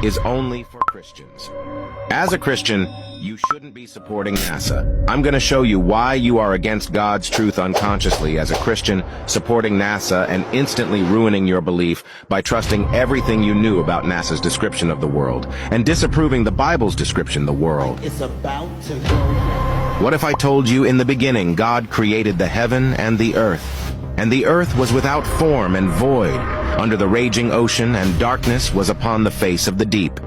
is only for Christians. As a Christian, you shouldn't be supporting NASA. I'm going to show you why you are against God's truth unconsciously as a Christian, supporting NASA and instantly ruining your belief by trusting everything you knew about NASA's description of the world and disapproving the Bible's description of the world. It's about to go. What if I told you in the beginning God created the heaven and the earth, and the earth was without form and void, under the raging ocean, and darkness was upon the face of the deep?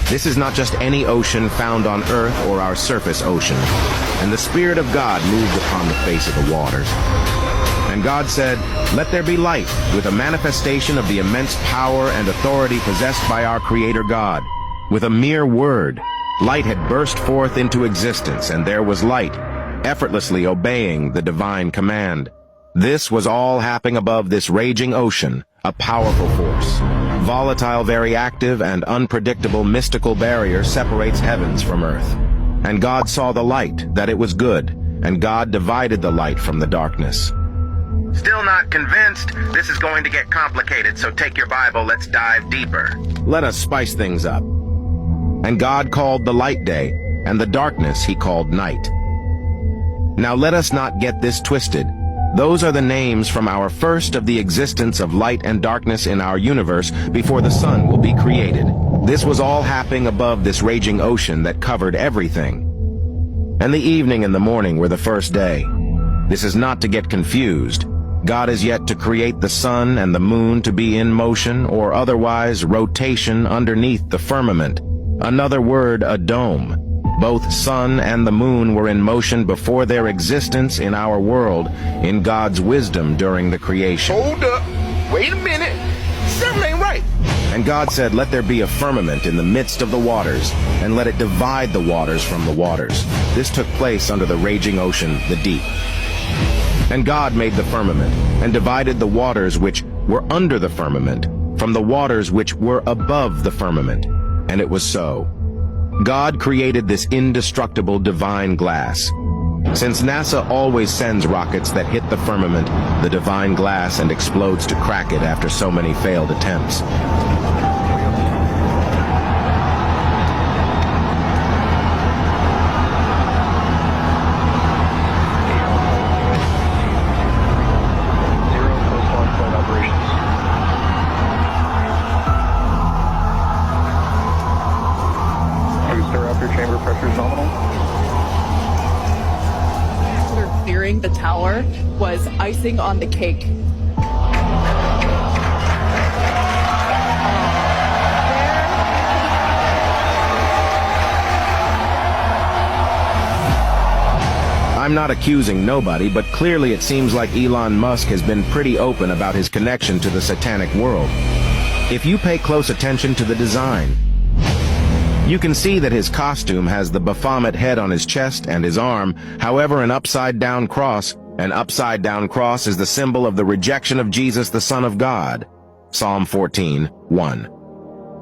This is not just any ocean found on earth or our surface ocean. And the Spirit of God moved upon the face of the waters. And God said, "Let there be light," with a manifestation of the immense power and authority possessed by our Creator God. With a mere word, light had burst forth into existence, and there was light, effortlessly obeying the divine command. This was all happening above this raging ocean, a powerful force. Volatile, very active, and unpredictable mystical barrier separates heavens from earth. And God saw the light, that it was good, and God divided the light from the darkness. Still not convinced? This is going to get complicated, so take your Bible, let's dive deeper. Let us spice things up. And God called the light day, and the darkness he called night. Now let us not get this twisted. Those are the names from our first of the existence of light and darkness in our universe before the sun will be created. This was all happening above this raging ocean that covered everything. And the evening and the morning were the first day. This is not to get confused. God is yet to create the sun and the moon to be in motion or otherwise rotation underneath the firmament. Another word, a dome. Both sun and the moon were in motion before their existence in our world, in God's wisdom during the creation. Hold up. Wait a minute. Something ain't right. And God said, "Let there be a firmament in the midst of the waters, and let it divide the waters from the waters." This took place under the raging ocean, the deep. And God made the firmament, and divided the waters which were under the firmament from the waters which were above the firmament. And it was so. God created this indestructible divine glass. Since NASA always sends rockets that hit the firmament, the divine glass, and explodes to crack it after so many failed attempts. Chamber pressure is nominal. Clearing the tower was icing on the cake. I'm not accusing nobody, but clearly it seems like Elon Musk has been pretty open about his connection to the satanic world. If you pay close attention to the design, you can see that his costume has the Baphomet head on his chest and his arm, however an upside-down cross. An upside-down cross is the symbol of the rejection of Jesus, the Son of God. Psalm 14:1.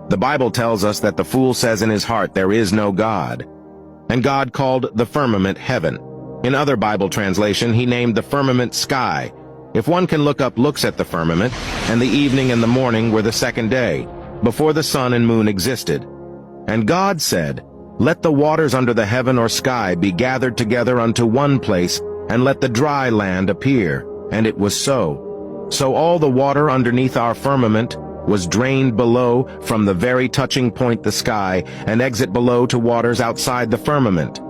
The Bible tells us that the fool says in his heart, "There is no God." And God called the firmament heaven. In other Bible translation, he named the firmament sky. If one can look up looks at the firmament, and the evening and the morning were the second day, before the sun and moon existed. And God said, "Let the waters under the heaven or sky be gathered together unto one place, and let the dry land appear." And it was so. So all the water underneath our firmament was drained below from the very touching point the sky, and exit below to waters outside the firmament,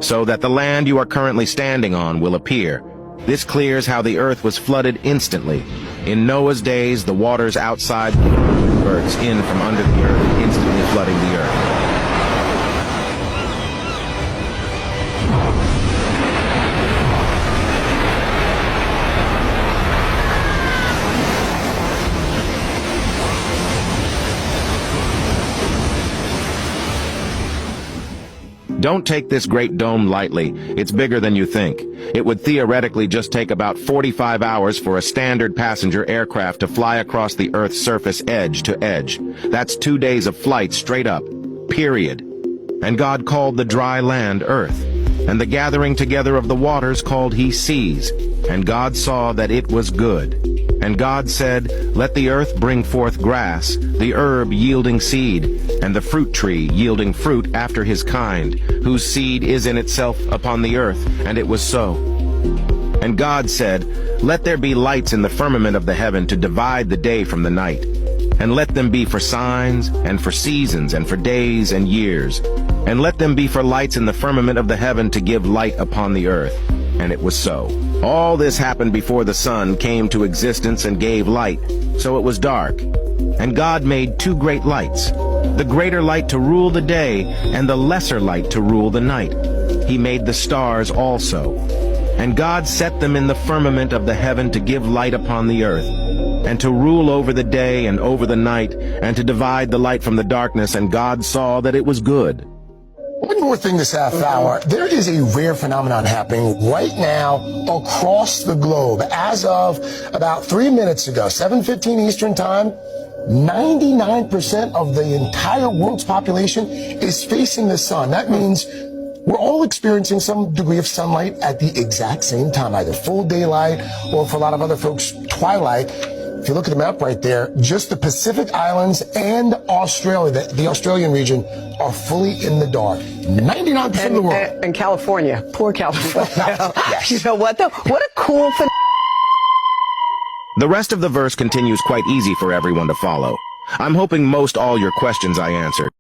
so that the land you are currently standing on will appear. This clears how the earth was flooded instantly. In Noah's days, the waters outside bursts in from under the earth, instantly flooding the earth. Don't take this great dome lightly. It's bigger than you think. It would theoretically just take about 45 hours for a standard passenger aircraft to fly across the Earth's surface edge to edge. That's 2 days of flight straight up. Period. And God called the dry land earth, and the gathering together of the waters called he seas. And God saw that it was good. And God said, Let the earth bring forth grass, the herb yielding seed, and the fruit tree yielding fruit after his kind, whose seed is in itself upon the earth. And it was so. And God said, Let there be lights in the firmament of the heaven to divide the day from the night, and let them be for signs, and for seasons, and for days and years, and let them be for lights in the firmament of the heaven to give light upon the earth. And it was so. All this happened before the sun came to existence and gave light, so it was dark. And God made two great lights, the greater light to rule the day, and the lesser light to rule the night. He made the stars also. And God set them in the firmament of the heaven to give light upon the earth, and to rule over the day and over the night, and to divide the light from the darkness. And God saw that it was good. One more thing this half hour. There is a rare phenomenon happening right now across the globe. As of about 3 minutes ago, 7:15 Eastern Time, 99% of the entire world's population is facing the sun. That means we're all experiencing some degree of sunlight at the exact same time, either full daylight or, for a lot of other folks, twilight. If you look at the map right there, just the Pacific Islands and Australia, the Australian region, are fully in the dark. 99% of the world. And California. Poor California. Yes. You know what, though? What a cool phenomenon. The rest of the verse continues quite easy for everyone to follow. I'm hoping most all your questions I answered.